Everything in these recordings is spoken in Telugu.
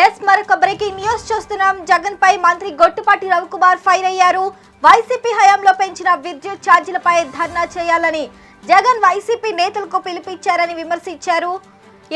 ఎస్ మరొక బ్రేకింగ్ న్యూస్ చూస్తున్నాం. జగన్ పై మంత్రి గొట్టిపాటి రవికుమార్ ఫైర్ అయ్యారు. వైసీపీ హయాంలో పెంచిన విద్యుత్ ఛార్జీలపై ధర్నా చేయాలని జగన్ వైసీపీ నేతలకు పిలుపిచ్చారని విమర్శించారు.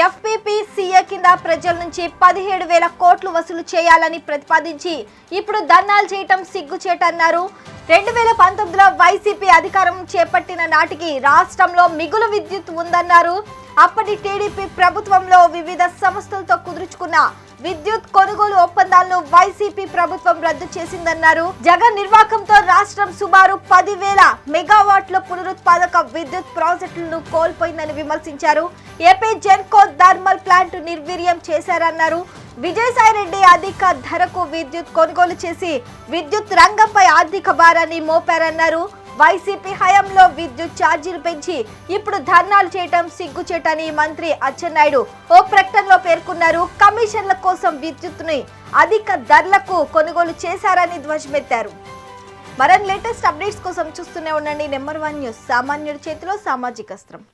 ఎఫ్పీపీ సీఏ కింద ప్రజల నుంచి 17,000 కోట్లు వసూలు చేయాలని ప్రతిపాదించి ఇప్పుడు ధర్నాలు చేయటం సిగ్గుచేటన్నారు. 2019లో వైసీపీ అధికారం చేపట్టిన నాటికి రాష్ట్రంలో మిగులు విద్యుత్ ఉందన్నారు. అప్పటి టీడీపీ ప్రభుత్వంలో వివిధ సంస్థలతో కుదుర్చుకున్న విద్యుత్ కొనుగోలు ఒప్పందాలను వైసీపీ ప్రభుత్వం రద్దు చేసిందన్నారు. జగన్ నిర్వాకంతో రాష్ట్రం సుమారు 10,000 మెగావాట్ల పునరుత్పాదక విద్యుత్ ప్రాజెక్టులను కోల్పోయిందని విమర్శించారు. ఏపీ జెన్కో థర్మల్ ప్లాంట్ నిర్వీర్యం చేశారన్నారు. విజయసాయిరెడ్డి అధిక ధరకు విద్యుత్ కొనుగోలు చేసి విద్యుత్ రంగంపై ఆర్థిక భారాన్ని మోపారన్నారు. వైసీపీ హయాంలో విద్యుత్ ఛార్జీలు పెంచి ఇప్పుడు ధర్నాలు చేయటం సిగ్గుచేటని మంత్రి అచ్చెన్నాయుడు ఓ ప్రకటనలో పేర్కొన్నారు. కమిషన్ల కోసం విద్యుత్తుని అధిక ధరలకు కొనుగోలు చేశారని ధ్వజమెత్తారు. మరిన్ని లేటెస్ట్ అప్డేట్స్ కోసం చూస్తూనే ఉండండి నెంబర్ 1 న్యూస్. సామాన్యుడి చేతిలో సామాజిక అస్త్రం.